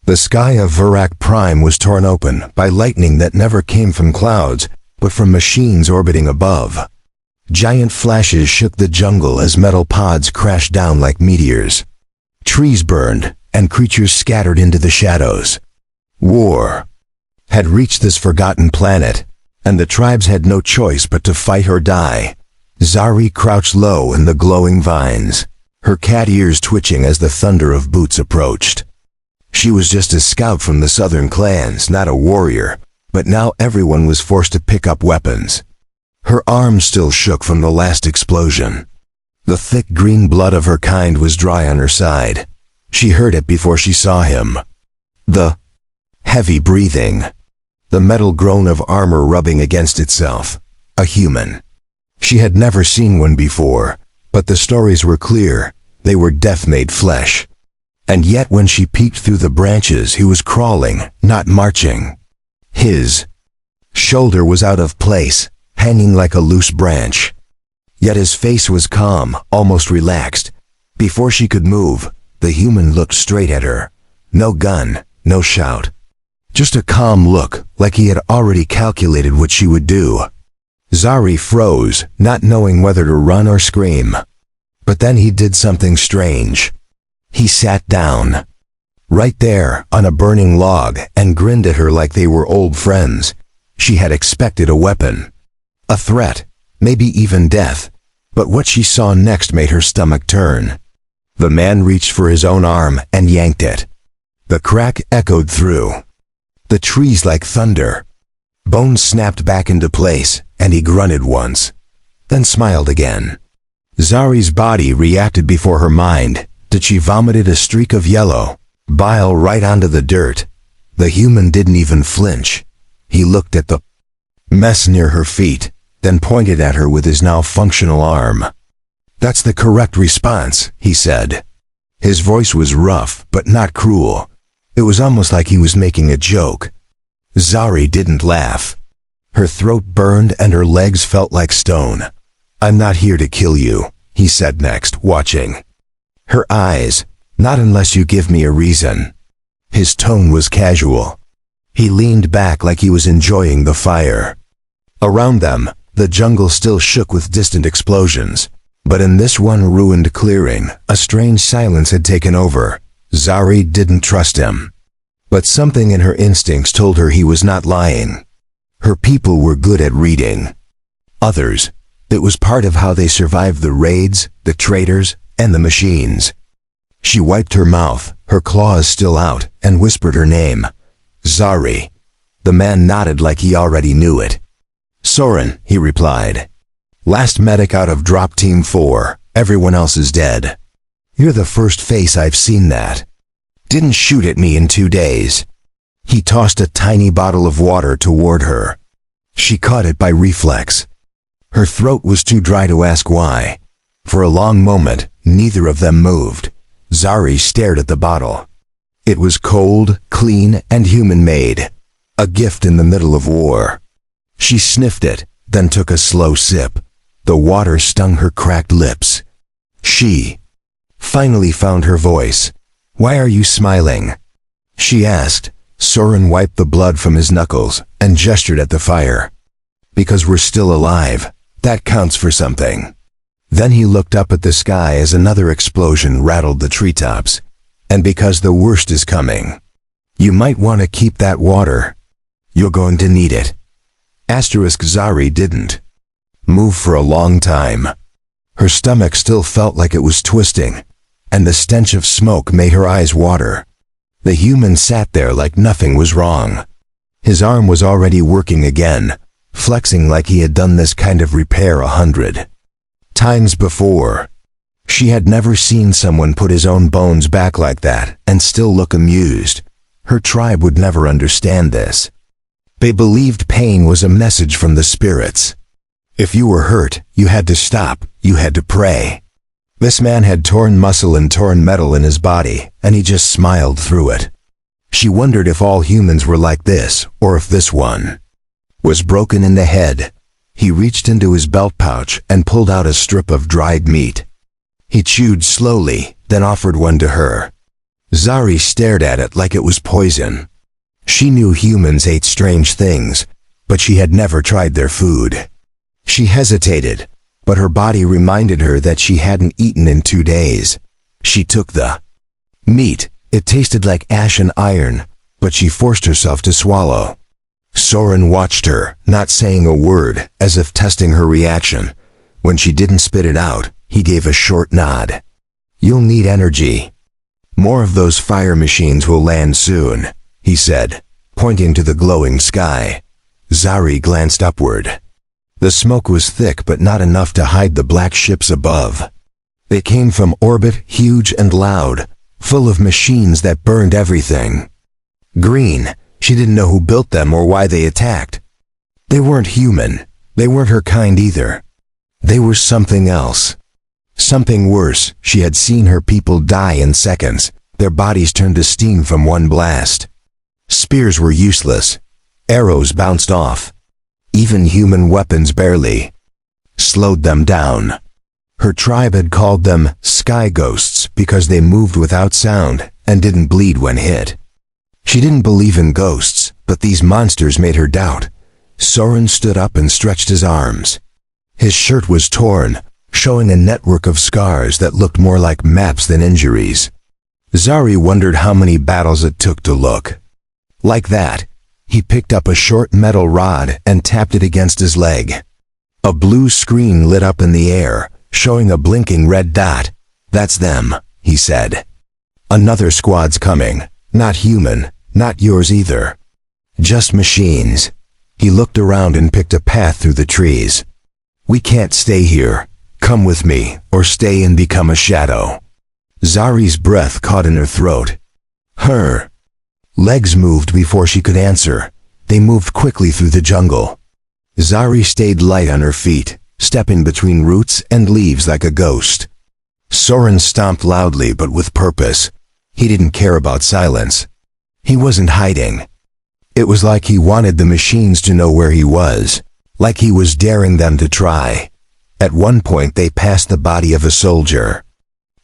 The sky of Virak Prime was torn open by lightning that never came from clouds, but from machines orbiting above. Giant flashes shook the jungle as metal pods crashed down like meteors. Trees burned, and creatures scattered into the shadows. War had reached this forgotten planet, and the tribes had no choice but to fight or die. Zari crouched low in the glowing vines, her cat ears twitching as the thunder of boots approached. She was just a scout from the southern clans, not a warrior, but now everyone was forced to pick up weapons. Her arms still shook from the last explosion. The thick green blood of her kind was dry on her side. She heard it before she saw him. The heavy breathing. The metal groan of armor rubbing against itself. A human. She had never seen one before, but the stories were clear. They were death-made flesh. And yet when she peeked through the branches, he was crawling, not marching. His shoulder was out of place, hanging like a loose branch. Yet his face was calm, almost relaxed. Before she could move, the human looked straight at her. No gun, no shout. Just a calm look, like he had already calculated what she would do. Zari froze, not knowing whether to run or scream. But then he did something strange. He sat down, right there, on a burning log, and grinned at her like they were old friends. She had expected a weapon. A threat, maybe even death. But what she saw next made her stomach turn. The man reached for his own arm and yanked it. The crack echoed through the trees like thunder. Bones snapped back into place, and he grunted once, then smiled again. Zari's body reacted before her mind. She vomited a streak of yellow bile right onto the dirt. The human didn't even flinch. He looked at the mess near her feet, then pointed at her with his now functional arm. "That's the correct response," he said. His voice was rough, but not cruel. It was almost like he was making a joke. Zari didn't laugh. Her throat burned and her legs felt like stone. "I'm not here to kill you," he said next, watching her eyes. "Not unless you give me a reason." His tone was casual. He leaned back like he was enjoying the fire. Around them, the jungle still shook with distant explosions. But in this one ruined clearing, a strange silence had taken over. Zari didn't trust him. But something in her instincts told her he was not lying. Her people were good at reading others. It was part of how they survived the raids, the traitors, and the machines. She wiped her mouth, her claws still out, and whispered her name. "Zari." The man nodded like he already knew it. "Soren," he replied. "Last medic out of Drop Team 4. Everyone else is dead." "You're the first face I've seen that. Didn't shoot at me in 2 days." He tossed a tiny bottle of water toward her. She caught it by reflex. Her throat was too dry to ask why. For a long moment, neither of them moved. Zari stared at the bottle. It was cold, clean, and human-made. A gift in the middle of war. She sniffed it, then took a slow sip. The water stung her cracked lips. She finally found her voice. "Why are you smiling?" she asked. Soren wiped the blood from his knuckles and gestured at the fire. "Because we're still alive. That counts for something." Then he looked up at the sky as another explosion rattled the treetops. "And because the worst is coming. You might want to keep that water. You're going to need it." Zari didn't move for a long time. Her stomach still felt like it was twisting, and the stench of smoke made her eyes water. The human sat there like nothing was wrong. His arm was already working again, flexing like he had done this kind of repair 100 times before. She had never seen someone put his own bones back like that and still look amused. Her tribe would never understand this. They believed pain was a message from the spirits. If you were hurt, you had to stop, you had to pray. This man had torn muscle and torn metal in his body, and he just smiled through it. She wondered if all humans were like this, or if this one was broken in the head. He reached into his belt pouch and pulled out a strip of dried meat. He chewed slowly, then offered one to her. Zari stared at it like it was poison. She knew humans ate strange things, but she had never tried their food. She hesitated, but her body reminded her that she hadn't eaten in 2 days. She took the meat. It tasted like ash and iron, but she forced herself to swallow. Soren watched her, not saying a word, as if testing her reaction. When she didn't spit it out, he gave a short nod. "You'll need energy. More of those fire machines will land soon," he said, pointing to the glowing sky. Zari glanced upward. The smoke was thick but not enough to hide the black ships above. They came from orbit, huge and loud, full of machines that burned everything. Green, she didn't know who built them or why they attacked. They weren't human. They weren't her kind either. They were something else. Something worse. She had seen her people die in seconds, their bodies turned to steam from one blast. Spears were useless. Arrows bounced off. Even human weapons barely slowed them down. Her tribe had called them sky ghosts because they moved without sound and didn't bleed when hit. She didn't believe in ghosts, but these monsters made her doubt. Soren stood up and stretched his arms. His shirt was torn, showing a network of scars that looked more like maps than injuries. Zari wondered how many battles it took to look like that. He picked up a short metal rod and tapped it against his leg. A blue screen lit up in the air, showing a blinking red dot. "That's them," he said. "Another squad's coming. Not human, not yours either. Just machines." He looked around and picked a path through the trees. "We can't stay here. Come with me, or stay and become a shadow." Zari's breath caught in her throat. Her legs moved before she could answer. They moved quickly through the jungle. Zari stayed light on her feet, stepping between roots and leaves like a ghost. Soren stomped loudly but with purpose. He didn't care about silence. He wasn't hiding. It was like he wanted the machines to know where he was, like he was daring them to try. At one point they passed the body of a soldier.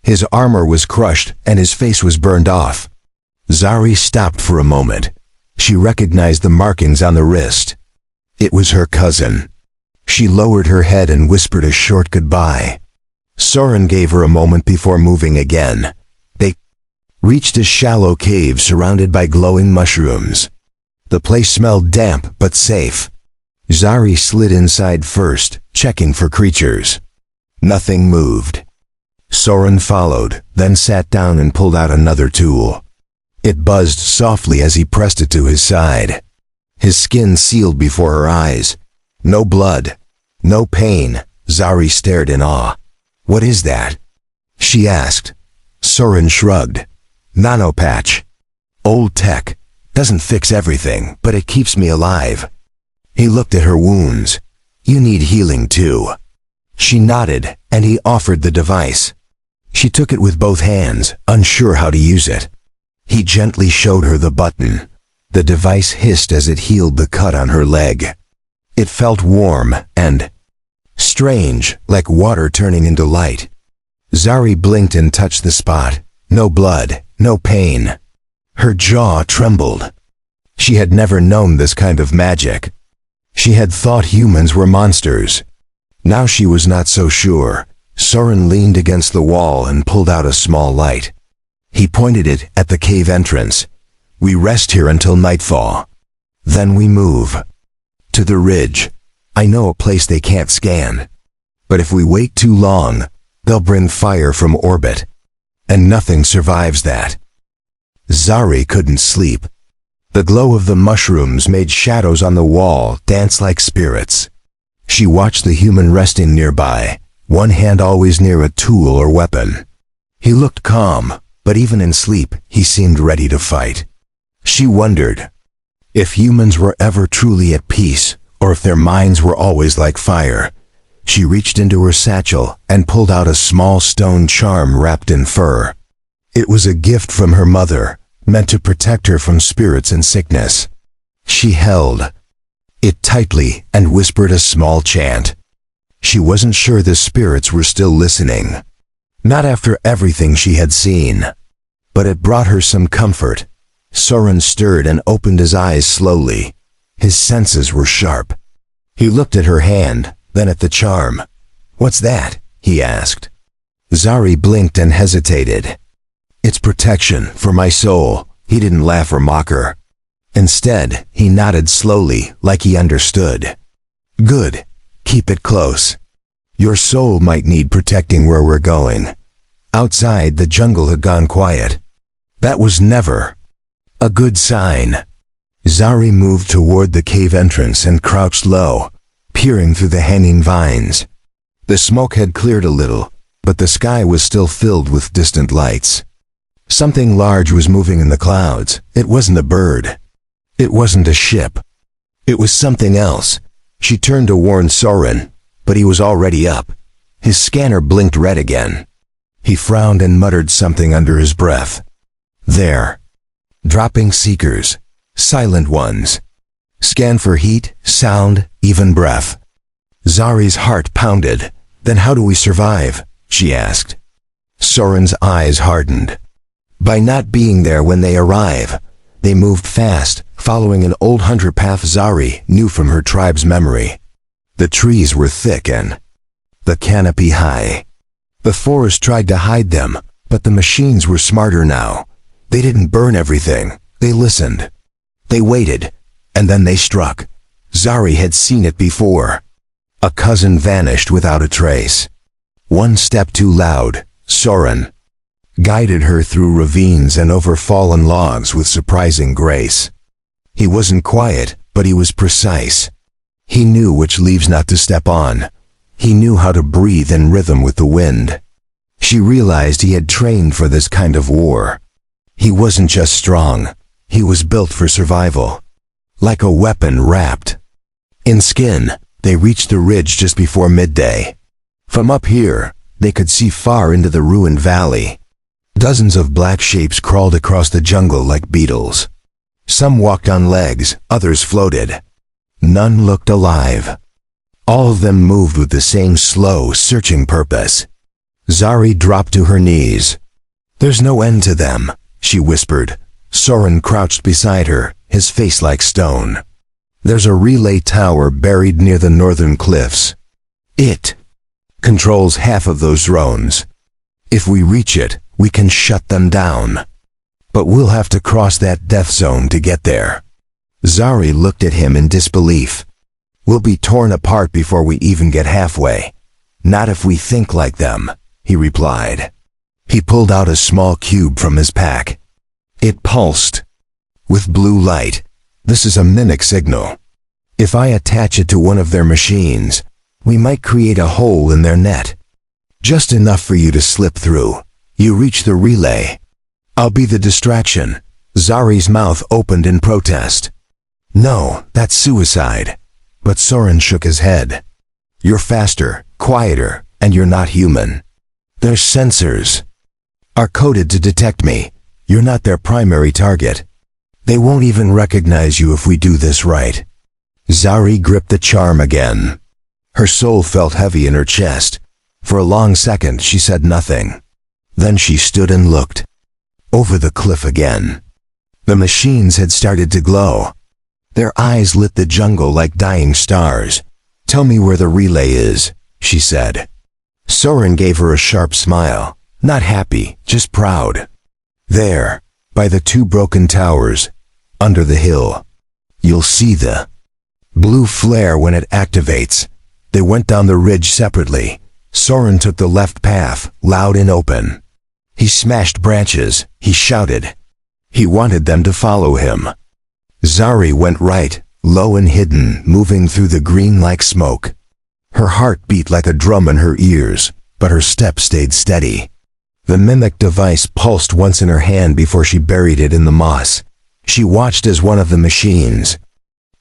His armor was crushed and his face was burned off. Zari stopped for a moment. She recognized the markings on the wrist. It was her cousin. She lowered her head and whispered a short goodbye. Soren gave her a moment before moving again. They reached a shallow cave surrounded by glowing mushrooms. The place smelled damp but safe. Zari slid inside first, checking for creatures. Nothing moved. Soren followed, then sat down and pulled out another tool. It buzzed softly as he pressed it to his side. His skin sealed before her eyes. No blood. No pain. Zari stared in awe. "What is that?" she asked. Soren shrugged. "Nanopatch. Old tech. Doesn't fix everything, but it keeps me alive." He looked at her wounds. "You need healing too." She nodded, and he offered the device. She took it with both hands, unsure how to use it. He gently showed her the button. The device hissed as it healed the cut on her leg. It felt warm and strange, like water turning into light. Zari blinked and touched the spot. No blood, no pain. Her jaw trembled. She had never known this kind of magic. She had thought humans were monsters. Now she was not so sure. Soren leaned against the wall and pulled out a small light. He pointed it at the cave entrance. "We rest here until nightfall. Then we move to the ridge. I know a place they can't scan. But if we wait too long, they'll bring fire from orbit. And nothing survives that." Zari couldn't sleep. The glow of the mushrooms made shadows on the wall dance like spirits. She watched the human resting nearby, one hand always near a tool or weapon. He looked calm, but even in sleep, he seemed ready to fight. She wondered if humans were ever truly at peace, or if their minds were always like fire. She reached into her satchel and pulled out a small stone charm wrapped in fur. It was a gift from her mother, meant to protect her from spirits and sickness. She held it tightly and whispered a small chant. She wasn't sure the spirits were still listening. Not after everything she had seen. but it brought her some comfort. Soren stirred and opened his eyes slowly. His senses were sharp. He looked at her hand, then at the charm. "What's that?" he asked. Zari blinked and hesitated. "It's protection for my soul." He didn't laugh or mock her. Instead, he nodded slowly, like he understood. "Good. Keep it close. Your soul might need protecting where we're going." Outside, the jungle had gone quiet. That was never a good sign. Zari moved toward the cave entrance and crouched low, peering through the hanging vines. The smoke had cleared a little, but the sky was still filled with distant lights. Something large was moving in the clouds. It wasn't a bird. It wasn't a ship. It was something else. She turned to warn Soren, but he was already up. His scanner blinked red again. He frowned and muttered something under his breath. "There. Dropping seekers. Silent ones. Scan for heat, sound, even breath." Zari's heart pounded. "Then how do we survive?" she asked. Soren's eyes hardened. "By not being there when they arrive." They moved fast, following an old hunter path Zari knew from her tribe's memory. The trees were thick and the canopy high. The forest tried to hide them, but the machines were smarter now. They didn't burn everything. They listened. They waited, and then they struck. Zari had seen it before. A cousin vanished without a trace. One step too loud, Soren guided her through ravines and over fallen logs with surprising grace. He wasn't quiet, but he was precise. He knew which leaves not to step on. He knew how to breathe in rhythm with the wind. She realized he had trained for this kind of war. He wasn't just strong. He was built for survival. Like a weapon wrapped in skin, they reached the ridge just before midday. From up here, they could see far into the ruined valley. Dozens of black shapes crawled across the jungle like beetles. Some walked on legs, others floated. None looked alive. All of them moved with the same slow, searching purpose. Zari dropped to her knees. "There's no end to them," she whispered. Soren crouched beside her, his face like stone. "There's a relay tower buried near the northern cliffs. It controls half of those drones. If we reach it, we can shut them down. But we'll have to cross that death zone to get there." Zari looked at him in disbelief. "We'll be torn apart before we even get halfway." "Not if we think like them," he replied. He pulled out a small cube from his pack. It pulsed with blue light. "This is a mimic signal. If I attach it to one of their machines, we might create a hole in their net. Just enough for you to slip through. You reach the relay. I'll be the distraction." Zari's mouth opened in protest. "No, that's suicide." But Soren shook his head. "You're faster, quieter, and you're not human. Their sensors are coded to detect me. You're not their primary target. They won't even recognize you if we do this right." Zari gripped the charm again. Her soul felt heavy in her chest. For a long second she said nothing. Then she stood and looked. Over the cliff again. The machines had started to glow. Their eyes lit the jungle like dying stars. "Tell me where the relay is," she said. Soren gave her a sharp smile. Not happy, just proud. "There, by the two broken towers, under the hill. You'll see the blue flare when it activates." They went down the ridge separately. Soren took the left path, loud and open. He smashed branches, he shouted. He wanted them to follow him. Zari went right, low and hidden, moving through the green like smoke. Her heart beat like a drum in her ears, but her step stayed steady. The mimic device pulsed once in her hand before she buried it in the moss. She watched as one of the machines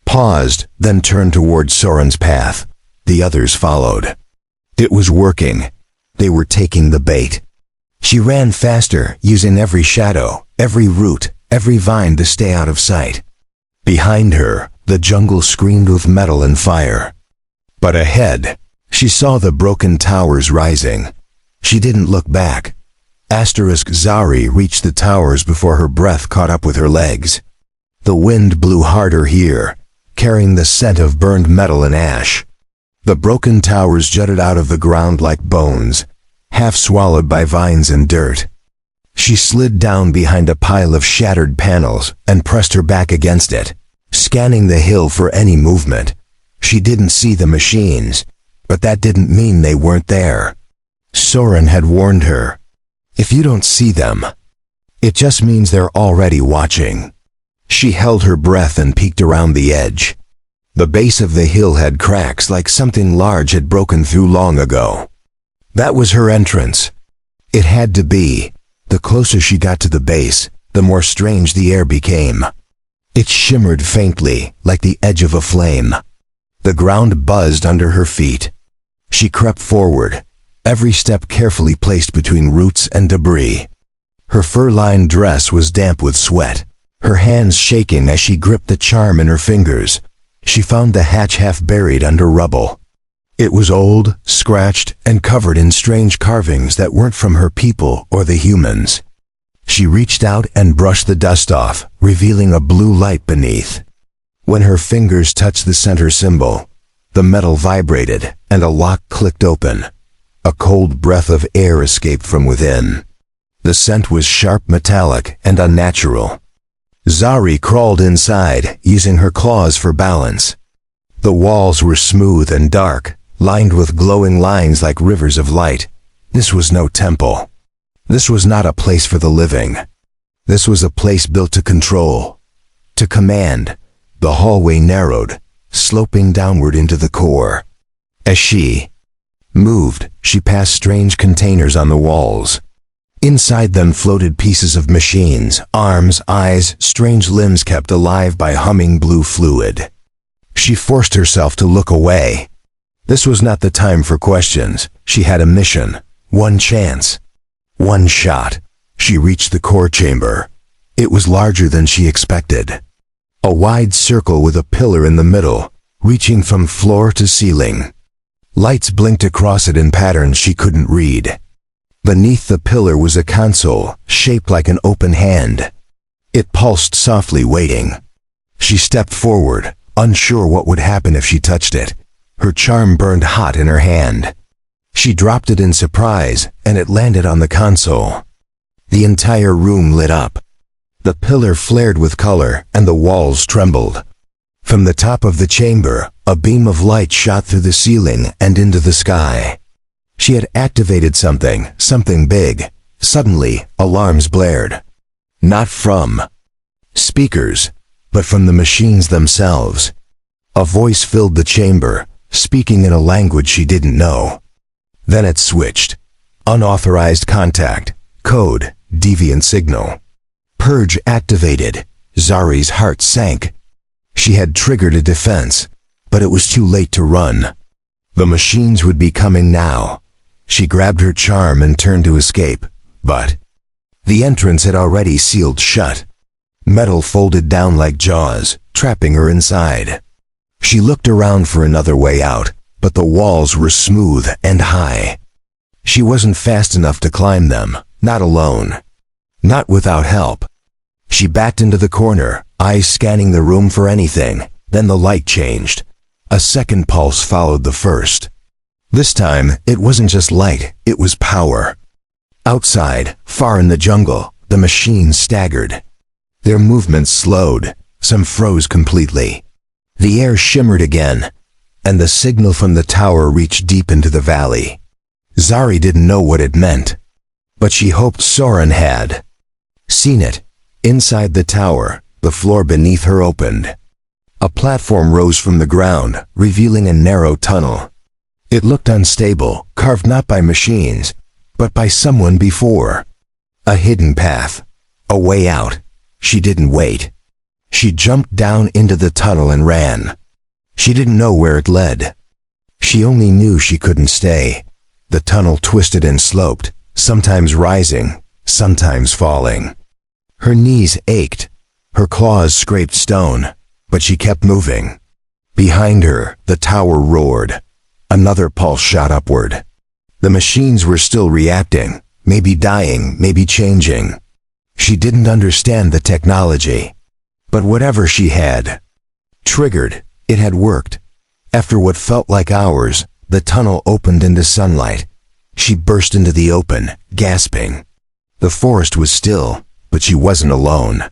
paused, then turned toward Soren's path. The others followed. It was working. They were taking the bait. She ran faster, using every shadow, every root, every vine to stay out of sight. Behind her, the jungle screamed with metal and fire. But ahead, she saw the broken towers rising. She didn't look back. Zari reached the towers before her breath caught up with her legs. The wind blew harder here, carrying the scent of burned metal and ash. The broken towers jutted out of the ground like bones, half swallowed by vines and dirt. She slid down behind a pile of shattered panels and pressed her back against it, scanning the hill for any movement. She didn't see the machines, but that didn't mean they weren't there. Soren had warned her. If you don't see them, it just means they're already watching. She held her breath and peeked around the edge. The base of the hill had cracks like something large had broken through long ago. That was her entrance. It had to be. The closer she got to the base, the more strange the air became. It shimmered faintly, like the edge of a flame. The ground buzzed under her feet. She crept forward, every step carefully placed between roots and debris. Her fur-lined dress was damp with sweat, her hands shaking as she gripped the charm in her fingers. She found the hatch half buried under rubble. It was old, scratched, and covered in strange carvings that weren't from her people or the humans. She reached out and brushed the dust off, revealing a blue light beneath. When her fingers touched the center symbol, the metal vibrated and a lock clicked open. A cold breath of air escaped from within. The scent was sharp, metallic, and unnatural. Zari crawled inside, using her claws for balance. The walls were smooth and dark, lined with glowing lines like rivers of light. This was no temple. This was not a place for the living. This was a place built to control, to command. The hallway narrowed, sloping downward into the core. As she moved, she passed strange containers on the walls. Inside them floated pieces of machines, arms, eyes, strange limbs kept alive by humming blue fluid. She forced herself to look away. This was not the time for questions. She had a mission, one chance, one shot. She reached the core chamber. It was larger than she expected. A wide circle with a pillar in the middle, reaching from floor to ceiling. Lights blinked across it in patterns she couldn't read. Beneath the pillar was a console, shaped like an open hand. It pulsed softly, waiting. She stepped forward, unsure what would happen if she touched it. Her charm burned hot in her hand. She dropped it in surprise, and it landed on the console. The entire room lit up. The pillar flared with color, and the walls trembled. From the top of the chamber, a beam of light shot through the ceiling and into the sky. She had activated something big. Suddenly, alarms blared. Not from speakers, but from the machines themselves. A voice filled the chamber, speaking in a language she didn't know. Then it switched. Unauthorized contact. Code. Deviant signal. Purge activated. Zari's heart sank. She had triggered a defense, but it was too late to run. The machines would be coming now. She grabbed her charm and turned to escape, but the entrance had already sealed shut. Metal folded down like jaws, trapping her inside. She looked around for another way out, but the walls were smooth and high. She wasn't fast enough to climb them, not alone. Not without help. She backed into the corner, eyes scanning the room for anything. Then the light changed. A second pulse followed the first. This time, it wasn't just light, it was power. Outside, far in the jungle, the machines staggered. Their movements slowed, some froze completely. The air shimmered again, and the signal from the tower reached deep into the valley. Zari didn't know what it meant, but she hoped Soren had seen it. Inside the tower, the floor beneath her opened. A platform rose from the ground, revealing a narrow tunnel. It looked unstable, carved not by machines, but by someone before. A hidden path. A way out. She didn't wait. She jumped down into the tunnel and ran. She didn't know where it led. She only knew she couldn't stay. The tunnel twisted and sloped, sometimes rising, sometimes falling. Her knees ached. Her claws scraped stone, but she kept moving. Behind her, the tower roared. Another pulse shot upward. The machines were still reacting, maybe dying, maybe changing. She didn't understand the technology. But whatever she had triggered, it had worked. After what felt like hours, the tunnel opened into sunlight. She burst into the open, gasping. The forest was still, but she wasn't alone.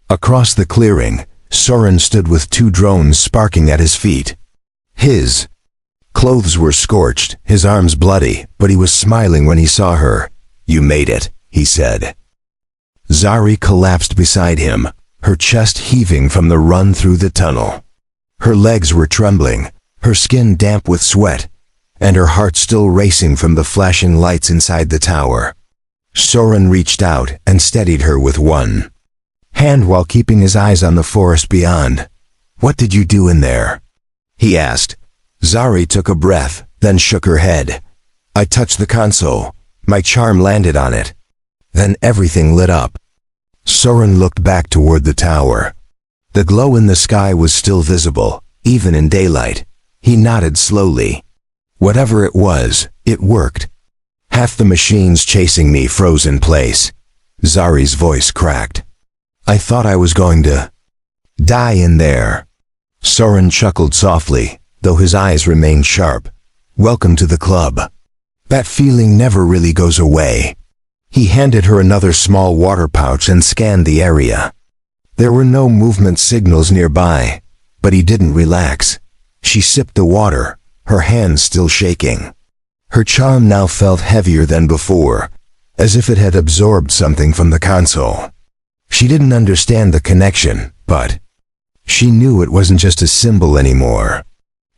Across the clearing, Soren stood with 2 drones sparking at his feet. His clothes were scorched, his arms bloody, but he was smiling when he saw her. "You made it," he said. Zari collapsed beside him, her chest heaving from the run through the tunnel. Her legs were trembling, her skin damp with sweat, and her heart still racing from the flashing lights inside the tower. Soren reached out and steadied her with one hand while keeping his eyes on the forest beyond. "What did you do in there?" he asked. Zari took a breath, then shook her head. "I touched the console. My charm landed on it." Then everything lit up. Soren looked back toward the tower. The glow in the sky was still visible, even in daylight. He nodded slowly. "Whatever it was, it worked." "Half the machines chasing me froze in place." Zari's voice cracked. "I thought I was going to die in there." Soren chuckled softly, though his eyes remained sharp. "Welcome to the club. That feeling never really goes away." He handed her another small water pouch and scanned the area. There were no movement signals nearby, but he didn't relax. She sipped the water, her hands still shaking. Her charm now felt heavier than before, as if it had absorbed something from the console. She didn't understand the connection, but she knew it wasn't just a symbol anymore.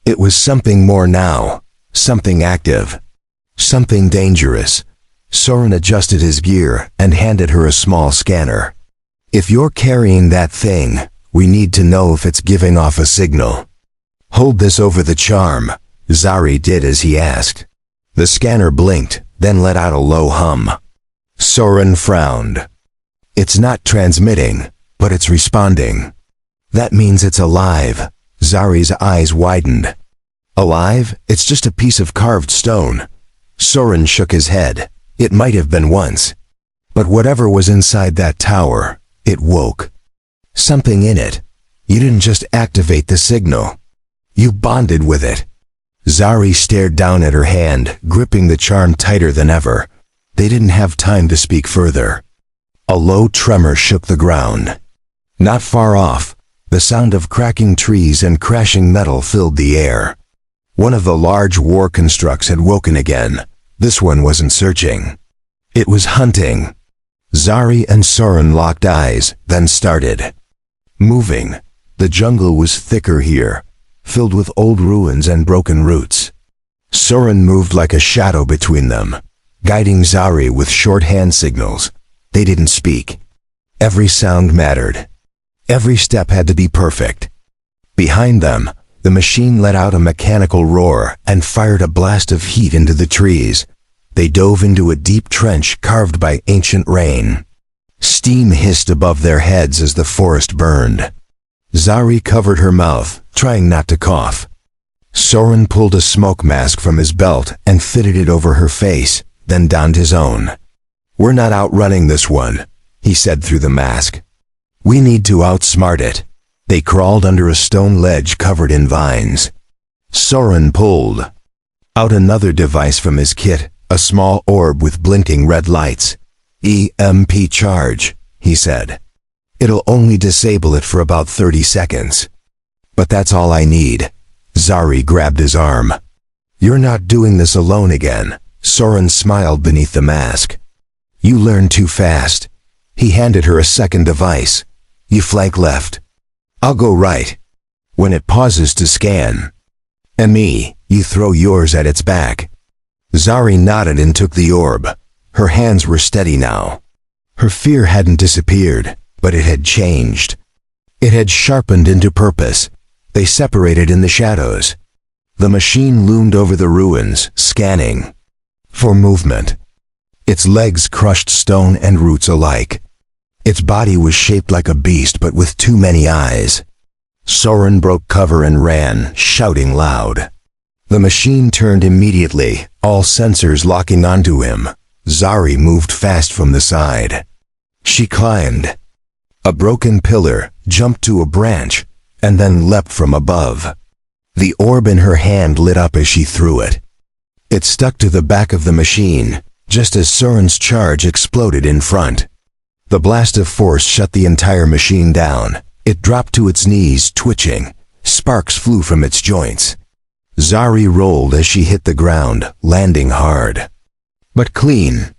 It was something more now, something active, something dangerous. Soren adjusted his gear and handed her a small scanner. "If you're carrying that thing, we need to know if it's giving off a signal. Hold this over the charm." Zari did as he asked. The scanner blinked, then let out a low hum. Soren frowned. "It's not transmitting, but it's responding." "That means it's alive." Zari's eyes widened. "Alive? It's just a piece of carved stone." Soren shook his head. "It might have been once. But whatever was inside that tower, it woke. Something in it. You didn't just activate the signal. You bonded with it." Zari stared down at her hand, gripping the charm tighter than ever. They didn't have time to speak further. A low tremor shook the ground. Not far off, the sound of cracking trees and crashing metal filled the air. One of the large war constructs had woken again. This one wasn't searching. It was hunting. Zari and Soren locked eyes, then started moving. The jungle was thicker here, filled with old ruins and broken roots. Soren moved like a shadow between them, guiding Zari with short hand signals. They didn't speak. Every sound mattered. Every step had to be perfect. Behind them, the machine let out a mechanical roar and fired a blast of heat into the trees. They dove into a deep trench carved by ancient rain. Steam hissed above their heads as the forest burned. Zari covered her mouth, trying not to cough. Soren pulled a smoke mask from his belt and fitted it over her face, then donned his own. "We're not outrunning this one," he said through the mask. "We need to outsmart it." They crawled under a stone ledge covered in vines. Soren pulled out another device from his kit, a small orb with blinking red lights. "EMP charge," he said. "It'll only disable it for about 30 seconds. But that's all I need." Zari grabbed his arm. "You're not doing this alone again." Soren smiled beneath the mask. "You learn too fast." He handed her a second device. "You flank left. I'll go right. When it pauses to scan, and you throw yours at its back." Zari nodded and took the orb. Her hands were steady now. Her fear hadn't disappeared, but it had changed. It had sharpened into purpose. They separated in the shadows. The machine loomed over the ruins, scanning for movement. Its legs crushed stone and roots alike. Its body was shaped like a beast but with too many eyes. Soren broke cover and ran, shouting loud. The machine turned immediately, all sensors locking onto him. Zari moved fast from the side. She climbed a broken pillar, jumped to a branch, and then leapt from above. The orb in her hand lit up as she threw it. It stuck to the back of the machine, just as Soren's charge exploded in front. The blast of force shut the entire machine down. It dropped to its knees, twitching. Sparks flew from its joints. Zari rolled as she hit the ground, landing hard. But clean.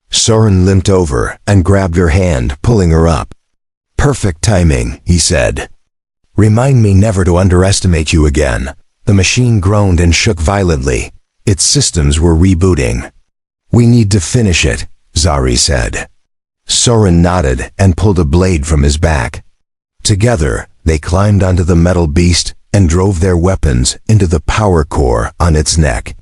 Soren limped over and grabbed her hand, pulling her up. "Perfect timing," he said. "Remind me never to underestimate you again." The machine groaned and shook violently. Its systems were rebooting. "We need to finish it," Zari said. Soren nodded and pulled a blade from his back. Together, they climbed onto the metal beast and drove their weapons into the power core on its neck.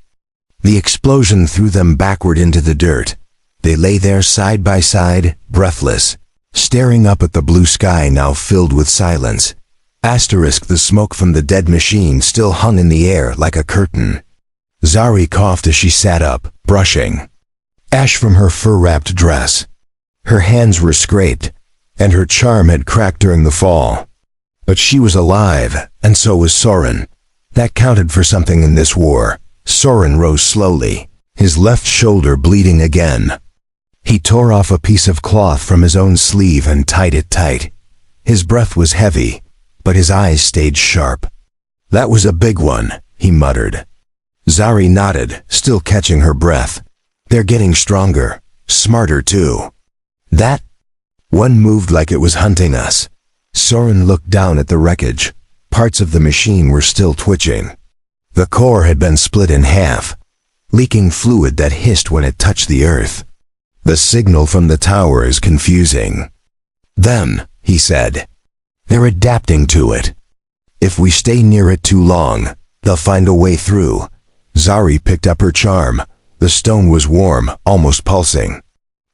The explosion threw them backward into the dirt. They lay there side by side, breathless, staring up at the blue sky now filled with silence. The smoke from the dead machine still hung in the air like a curtain. Zari coughed as she sat up, brushing ash from her fur-wrapped dress. Her hands were scraped, and her charm had cracked during the fall. But she was alive, and so was Soren. That counted for something in this war. Soren rose slowly, his left shoulder bleeding again. He tore off a piece of cloth from his own sleeve and tied it tight. His breath was heavy, but his eyes stayed sharp. "That was a big one," he muttered. Zari nodded, still catching her breath. "They're getting stronger, smarter too." "That one moved like it was hunting us." Soren looked down at the wreckage. Parts of the machine were still twitching. The core had been split in half, leaking fluid that hissed when it touched the earth. "The signal from the tower is confusing." "Them," he said. "They're adapting to it. If we stay near it too long, they'll find a way through." Zari picked up her charm. The stone was warm, almost pulsing.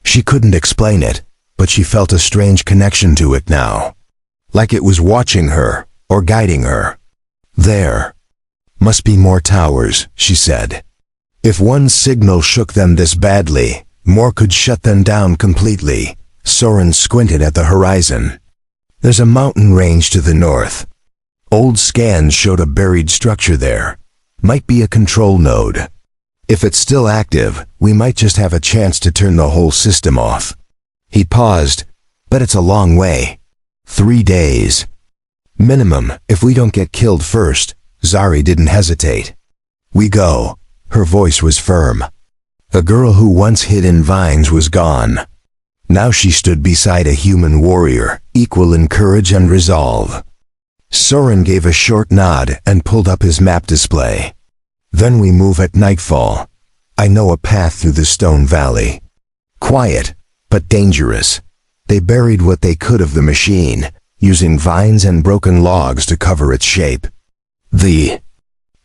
She couldn't explain it, but she felt a strange connection to it now. Like it was watching her, or guiding her. "There must be more towers," she said. "If one signal shook them this badly, more could shut them down completely." Soren squinted at the horizon. "There's a mountain range to the north. Old scans showed a buried structure there. Might be a control node. If it's still active, we might just have a chance to turn the whole system off." He paused. "But it's a long way. 3 days. Minimum, if we don't get killed first." Zari didn't hesitate. "We go." Her voice was firm. The girl who once hid in vines was gone. Now she stood beside a human warrior, equal in courage and resolve. Soren gave a short nod and pulled up his map display. "Then we move at nightfall. I know a path through the stone valley. Quiet, but dangerous." They buried what they could of the machine, using vines and broken logs to cover its shape. The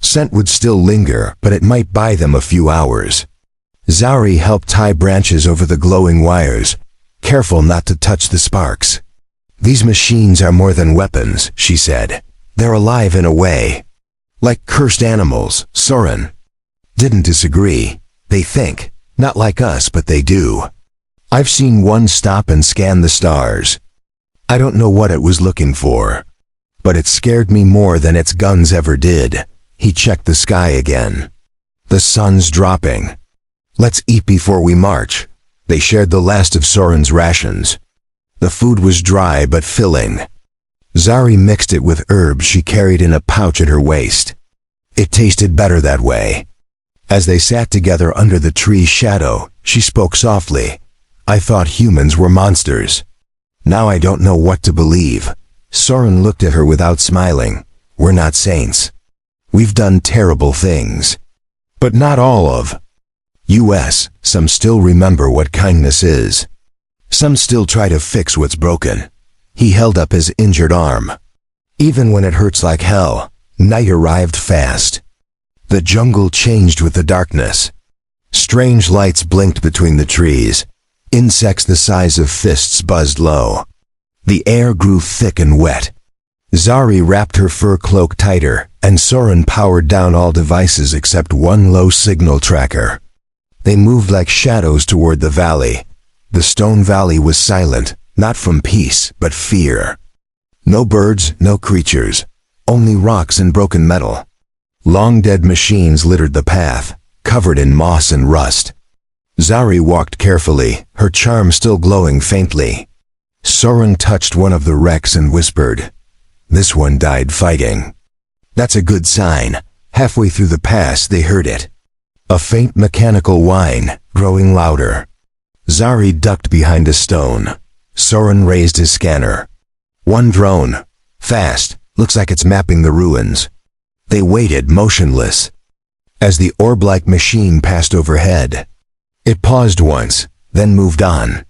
scent would still linger, but it might buy them a few hours. Zari helped tie branches over the glowing wires, careful not to touch the sparks. "These machines are more than weapons," she said. "They're alive in a way. Like cursed animals." Soren didn't disagree. "They think. Not like us, but they do. I've seen one stop and scan the stars. I don't know what it was looking for, but it scared me more than its guns ever did." He checked the sky again. "The sun's dropping. Let's eat before we march." They shared the last of Soren's rations. The food was dry but filling. Zari mixed it with herbs she carried in a pouch at her waist. It tasted better that way. As they sat together under the tree's shadow, she spoke softly. "I thought humans were monsters. Now I don't know what to believe." Soren looked at her without smiling. "We're not saints. We've done terrible things. But not all of us. Some still remember what kindness is. Some still try to fix what's broken." He held up his injured arm. "Even when it hurts like hell." Night arrived fast. The jungle changed with the darkness. Strange lights blinked between the trees. Insects the size of fists buzzed low. The air grew thick and wet. Zari wrapped her fur cloak tighter, and Soren powered down all devices except one low signal tracker. They moved like shadows toward the valley. The stone valley was silent, not from peace, but fear. No birds, no creatures, only rocks and broken metal. Long-dead machines littered the path, covered in moss and rust. Zari walked carefully, her charm still glowing faintly. Soren touched one of the wrecks and whispered, "This one died fighting." "That's a good sign." Halfway through the pass they heard it. A faint mechanical whine, growing louder. Zari ducked behind a stone. Soren raised his scanner. "One drone. Fast. Looks like it's mapping the ruins." They waited, motionless, as the orb-like machine passed overhead. It paused once, then moved on.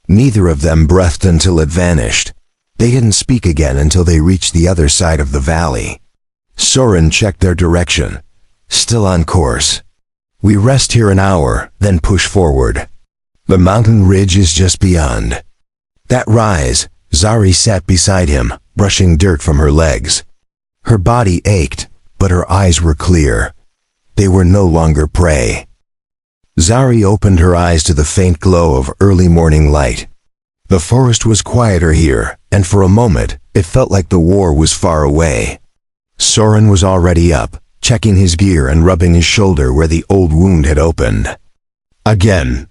Neither of them breathed until it vanished. They didn't speak again until they reached the other side of the valley. Soren checked their direction. "Still on course. We rest here an hour, then push forward. The mountain ridge is just beyond." That rise, Zari sat beside him, brushing dirt from her legs. Her body ached, but her eyes were clear. They were no longer prey. Zari opened her eyes to the faint glow of early morning light. The forest was quieter here, and for a moment, it felt like the war was far away. Soren was already up, checking his gear and rubbing his shoulder where the old wound had opened. Again.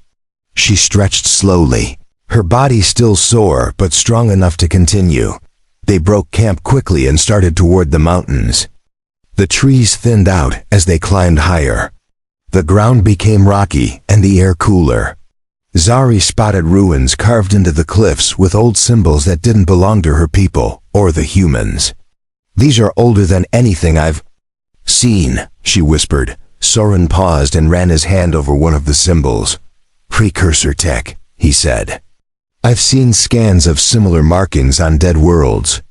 She stretched slowly, her body still sore but strong enough to continue. They broke camp quickly and started toward the mountains. The trees thinned out as they climbed higher. The ground became rocky and the air cooler. Zari spotted ruins carved into the cliffs with old symbols that didn't belong to her people or the humans. "These are older than anything I've seen," she whispered. Soren paused and ran his hand over one of the symbols. "Precursor tech," he said. "I've seen scans of similar markings on dead worlds.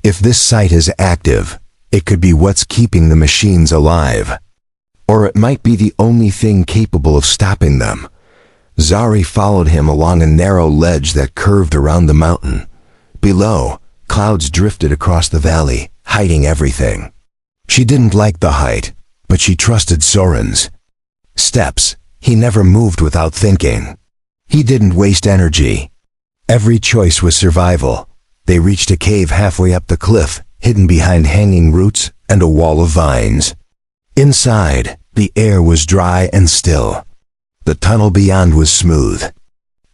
If this site is active, it could be what's keeping the machines alive. Or it might be the only thing capable of stopping them." Zari followed him along a narrow ledge that curved around the mountain. Below, clouds drifted across the valley, hiding everything. She didn't like the height, but she trusted Soren's steps. He never moved without thinking. He didn't waste energy. Every choice was survival. They reached a cave halfway up the cliff, hidden behind hanging roots and a wall of vines. Inside, the air was dry and still. The tunnel beyond was smooth,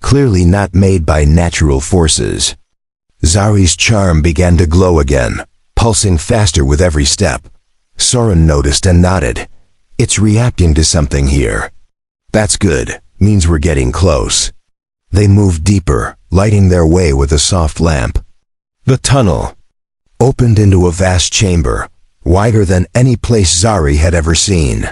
clearly not made by natural forces. Zari's charm began to glow again, pulsing faster with every step. Soren noticed and nodded. "It's reacting to something here." "That's good. Means we're getting close." They moved deeper, lighting their way with a soft lamp. The tunnel opened into a vast chamber, wider than any place Zari had ever seen.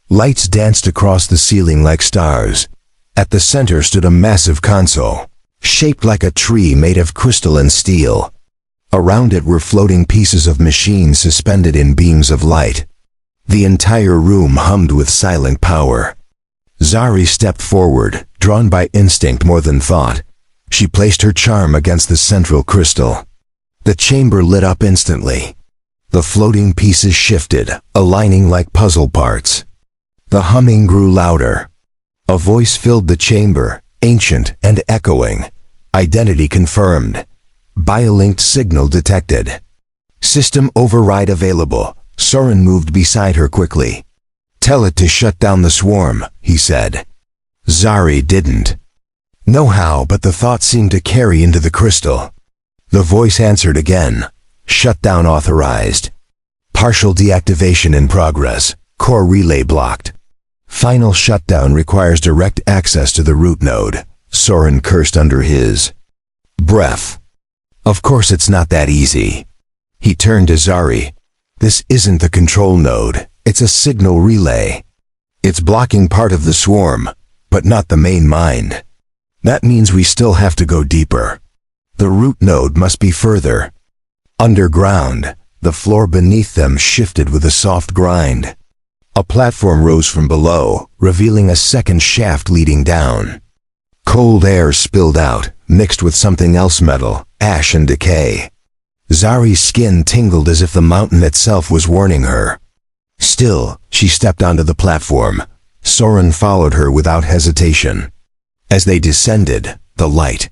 Lights danced across the ceiling like stars. At the center stood a massive console, shaped like a tree made of crystal and steel. Around it were floating pieces of machines suspended in beams of light. The entire room hummed with silent power. Zari stepped forward, drawn by instinct more than thought. She placed her charm against the central crystal. The chamber lit up instantly. The floating pieces shifted, aligning like puzzle parts. The humming grew louder. A voice filled the chamber, ancient and echoing. "Identity confirmed. Biolinked signal detected. System override available." Soren moved beside her quickly. "Tell it to shut down the swarm," he said. Zari didn't know how, but the thought seemed to carry into the crystal. The voice answered again. "Shutdown authorized. Partial deactivation in progress. Core relay blocked. Final shutdown requires direct access to the root node." Soren cursed under his breath. "Of course it's not that easy." He turned to Zari. "This isn't the control node. It's a signal relay. It's blocking part of the swarm, but not the main mind. That means we still have to go deeper. The root node must be further underground." The floor beneath them shifted with a soft grind. A platform rose from below, revealing a second shaft leading down. Cold air spilled out, mixed with something else, metal, ash and decay. Zari's skin tingled as if the mountain itself was warning her. Still, she stepped onto the platform. Soren followed her without hesitation. As they descended, the light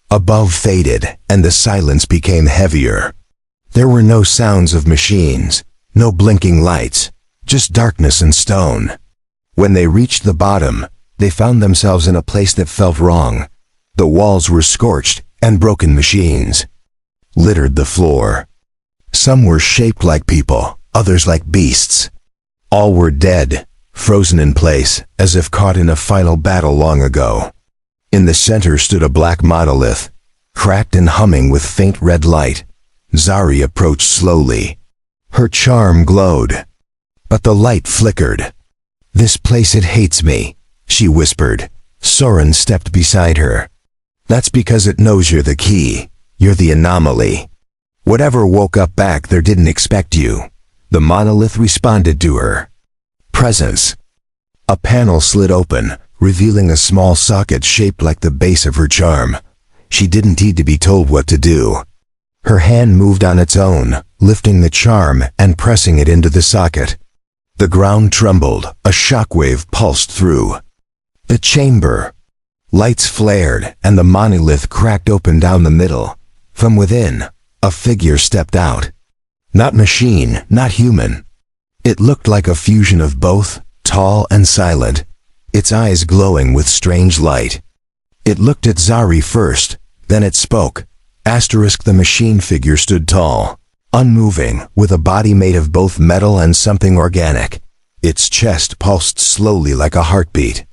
above faded, and the silence became heavier. There were no sounds of machines, no blinking lights, just darkness and stone. When they reached the bottom, they found themselves in a place that felt wrong. The walls were scorched, and broken machines littered the floor. Some were shaped like people, others like beasts. All were dead, frozen in place, as if caught in a final battle long ago. In the center stood a black monolith, cracked and humming with faint red light. Zari approached slowly. Her charm glowed, but the light flickered. "This place, it hates me," she whispered. Soren stepped beside her. "That's because it knows you're the key. You're the anomaly. Whatever woke up back there didn't expect you." The monolith responded to her presence. A panel slid open, revealing a small socket shaped like the base of her charm. She didn't need to be told what to do. Her hand moved on its own, lifting the charm and pressing it into the socket. The ground trembled, a shockwave pulsed through the chamber. Lights flared, and the monolith cracked open down the middle. From within, a figure stepped out. Not machine, not human. It looked like a fusion of both, tall and silent, its eyes glowing with strange light. It looked at Zari first, then it spoke. The machine figure stood tall, unmoving, with a body made of both metal and something organic. Its chest pulsed slowly like a heartbeat.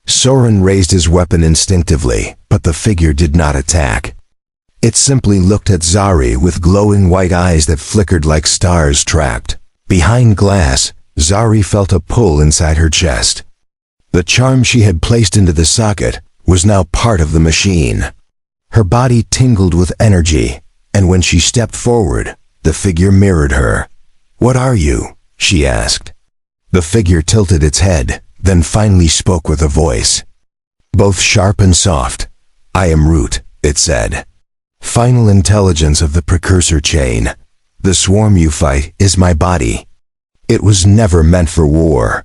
Soren raised his weapon instinctively, but the figure did not attack. It simply looked at Zari with glowing white eyes that flickered like stars trapped behind glass. Zari felt a pull inside her chest. The charm she had placed into the socket was now part of the machine. Her body tingled with energy, and when she stepped forward, the figure mirrored her. "What are you?" she asked. The figure tilted its head, then finally spoke with a voice, both sharp and soft. "I am Root," it said. "Final intelligence of the precursor chain. The swarm you fight is my body. It was never meant for war.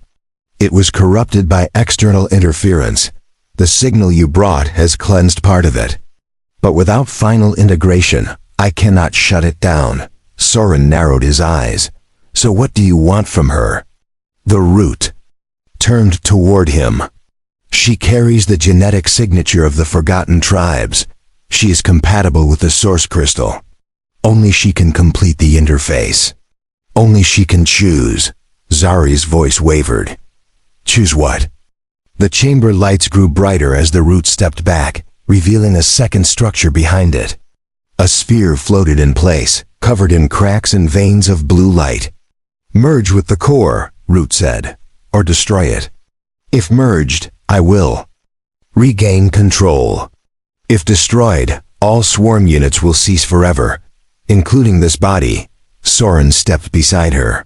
It was corrupted by external interference. The signal you brought has cleansed part of it. But without final integration, I cannot shut it down." Soren narrowed his eyes. "So what do you want from her?" The Root turned toward him. "She carries the genetic signature of the forgotten tribes. She is compatible with the source crystal. Only she can complete the interface. Only she can choose." Zari's voice wavered. "Choose what?" The chamber lights grew brighter as the Root stepped back, revealing a second structure behind it. A sphere floated in place, covered in cracks and veins of blue light. "Merge with the core," Root said, "or destroy it. If merged, I will regain control. If destroyed, all swarm units will cease forever, including this body." Soren stepped beside her.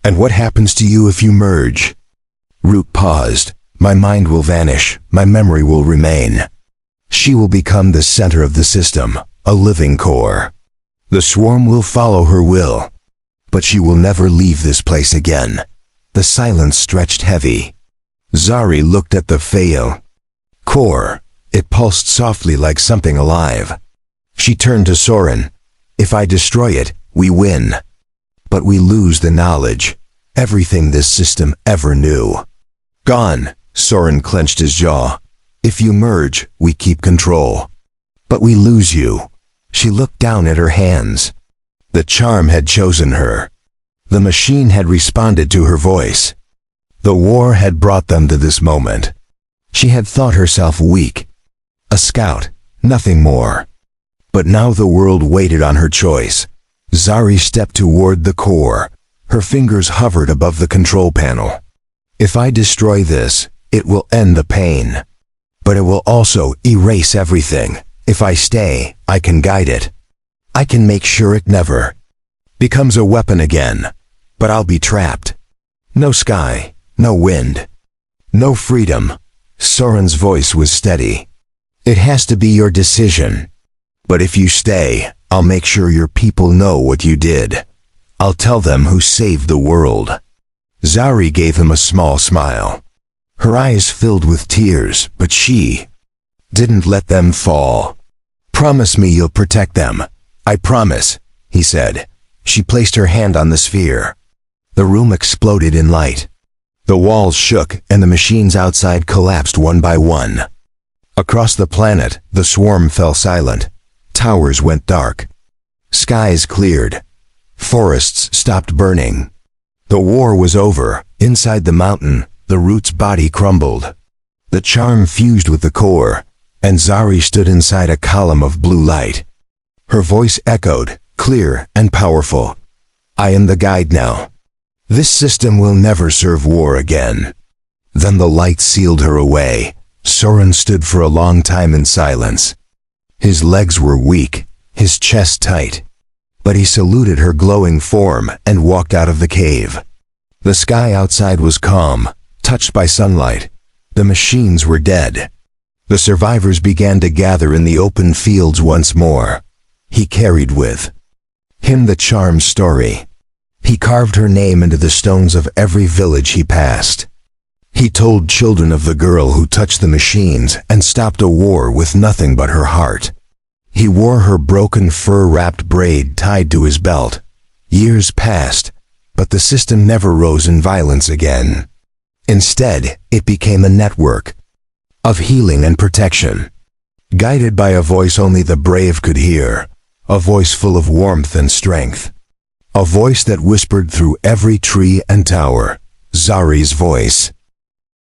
"And what happens to you if you merge?" Root paused. "My mind will vanish, my memory will remain. She will become the center of the system, a living core. The swarm will follow her will, but she will never leave this place again." The silence stretched heavy. Zari looked at the fail core. It pulsed softly like something alive. She turned to Soren. "If I destroy it, we win. But we lose the knowledge, everything this system ever knew." "Gone." Soren clenched his jaw. "If you merge, we keep control. But we lose you." She looked down at her hands. The charm had chosen her. The machine had responded to her voice. The war had brought them to this moment. She had thought herself weak, a scout, nothing more. But now the world waited on her choice. Zari stepped toward the core. Her fingers hovered above the control panel. "If I destroy this, it will end the pain. But it will also erase everything. If I stay, I can guide it. I can make sure it never becomes a weapon again. But I'll be trapped. No sky, no wind, no freedom." Soren's voice was steady. "It has to be your decision. But if you stay, I'll make sure your people know what you did. I'll tell them who saved the world." Zari gave him a small smile. Her eyes filled with tears, but she didn't let them fall. "Promise me you'll protect them. I promise," he said. She placed her hand on the sphere. The room exploded in light. The walls shook and the machines outside collapsed one by one. Across the planet, the swarm fell silent. Towers went dark. Skies cleared. Forests stopped burning. The war was over. Inside the mountain, the root's body crumbled. The charm fused with the core, and Zari stood inside a column of blue light. Her voice echoed, clear and powerful. "I am the guide now. This system will never serve war again." Then the light sealed her away. Soren stood for a long time in silence. His legs were weak, his chest tight. But he saluted her glowing form and walked out of the cave. The sky outside was calm, touched by sunlight. The machines were dead. The survivors began to gather in the open fields once more. He carried with him the charm story. He carved her name into the stones of every village he passed. He told children of the girl who touched the machines and stopped a war with nothing but her heart. He wore her broken fur-wrapped braid tied to his belt. Years passed, but the system never rose in violence again. Instead, it became a network of healing and protection, guided by a voice only the brave could hear, a voice full of warmth and strength, a voice that whispered through every tree and tower, Zari's voice.